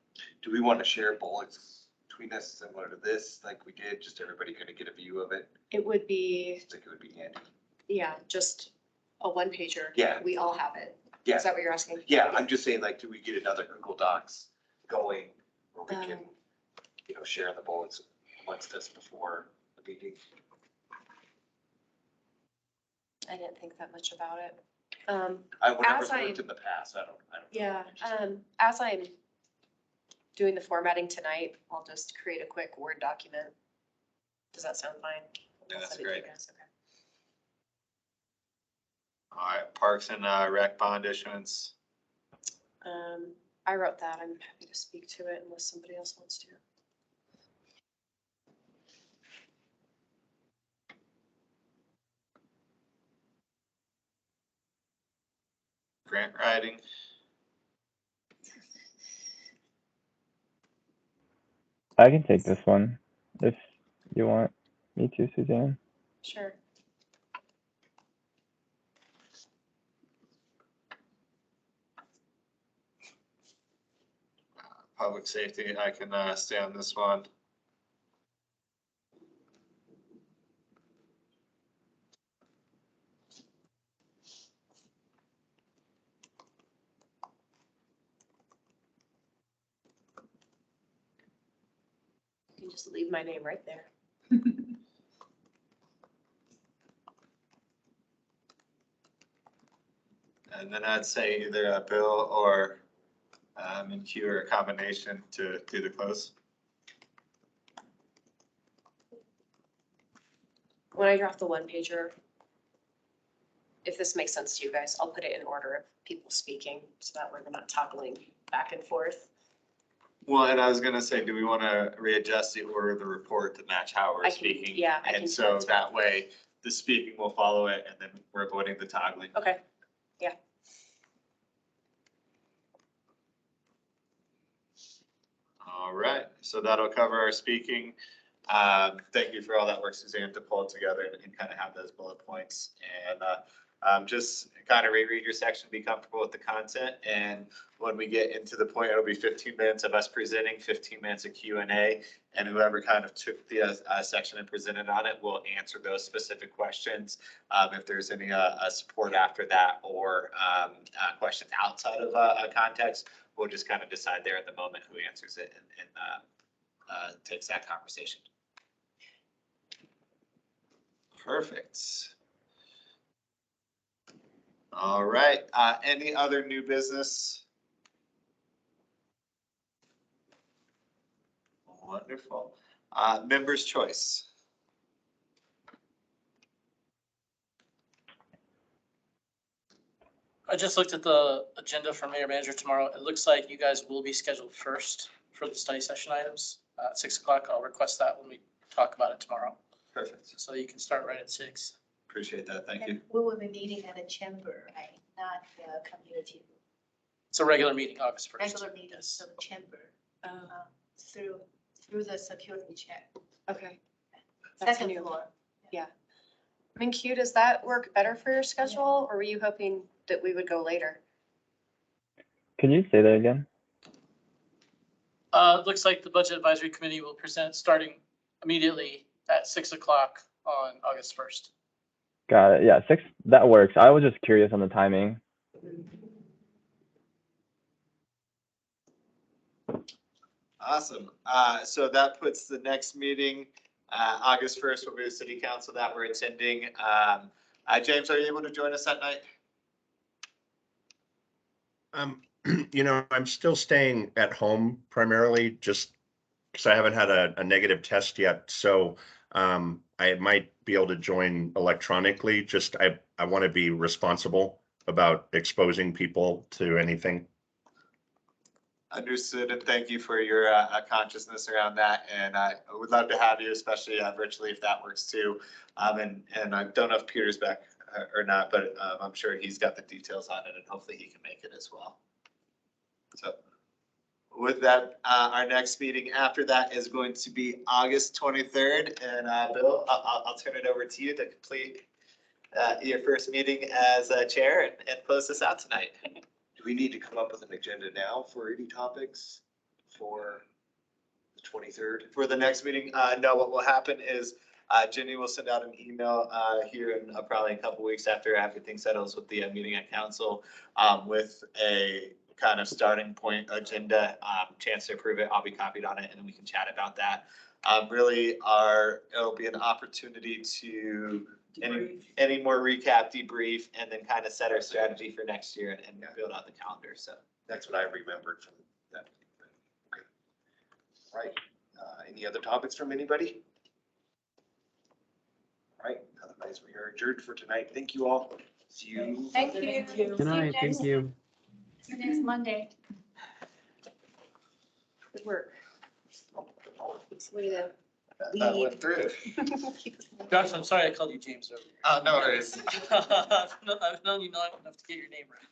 Do we want to share bullets between us similar to this, like we did, just everybody kind of get a view of it? It would be, I think it would be handy. yeah, just a one pager. Yeah. We all have it. Yeah. Is that what you're asking? Yeah, I'm just saying, like, do we get another Google Docs going where we can, share the bullets amongst us before the meeting? I didn't think that much about it. Whenever As it's worked in the past, I don't. Yeah, as I'm doing the formatting tonight, I'll just create a quick Word document. Does that sound fine? Yeah, that's Send it to you great. guys, okay. All right, parks and rec bond issuance. I wrote that. I'm happy to speak to it unless somebody else wants to. Grant writing. I can take this one if you want me to, Suzanne. Sure. Public safety, I can stay on this one. You can just leave my name right there. And then I'd say either a Bill or in Q or a combination to do the close. When I draft the one pager, if this makes sense to you guys, I'll put it in order of people speaking, so that way we're not toggling back and forth. Well, and I was gonna say, do we want to readjust the order of the report to match how we're I can- speaking? yeah, I can And do so that too. that way, the speaking will follow it, and then we're avoiding the toggling. Okay. All right, so that'll cover our speaking. Thank you for all that work, Suzanne, to pull it together and kind of have those bullet points. And just kind of reread your section, be comfortable with the content. And when we get into the point, it'll be 15 minutes of us presenting, 15 minutes of Q&A. And whoever kind of took the section and presented on it will answer those specific questions. If there's any support after that or questions outside of context, we'll just kind of decide there at the moment who answers it and takes that conversation. Perfect. All right, any other new business? Wonderful. Members' choice. I just looked at the agenda for mayor manager tomorrow. It looks like you guys will be scheduled first for the study session items at 6 o'clock. I'll request that when we talk about it tomorrow. Perfect. So you can start right at 6. Appreciate that. Thank you. And we will be meeting at a chamber, right? Not the community, It's a regular meeting, August 1st. regular meeting, Yes. so chamber, through the security check. Okay. That's Second new. floor. I mean, Q, does that work better for your schedule, or were you hoping that we would go later? Can you say that again? Looks like the budget advisory committee will present starting immediately at 6 o'clock on August 1st. Got it. Yeah, 6, that works. I was just curious on the timing. Awesome. So that puts the next meeting, August 1st will be the city council that we're attending. James, are you able to join us that night? You know, I'm still staying at home primarily just because I haven't had a negative test yet. So I might be able to join electronically. Just I want to be responsible about exposing people to anything. Understood, and thank you for your consciousness around that. And I would love to have you, especially virtually if that works too. And I don't know if Peter's back or not, but I'm sure he's got the details on it and hopefully he can make it as well. So with that, our next meeting after that is going to be August 23rd. And Bill, I'll turn it over to you to complete your first meeting as chair and close this out tonight. Do we need to come up with an agenda now for any topics for the 23rd? For the next meeting, no, what will happen is Jenny will send out an email here in probably a couple weeks after everything settles with the meeting at council with a kind of starting point agenda, chance to approve it. I'll be copied on it and then we can chat about that. Really, it'll be an opportunity to any more recap, debrief, and then kind of set our strategy for next year and build out the calendar. So That's what I remembered from that. Okay. All right. Any other topics from anybody? All right. Otherwise, we are adjourned for tonight. Thank you all. See you. Thank you. Good night, thank you. See you next Monday. Good work. It's way to that went through. keep us- Josh, I'm sorry I called you James earlier. Oh, no worries. I've known you long enough to get your name right.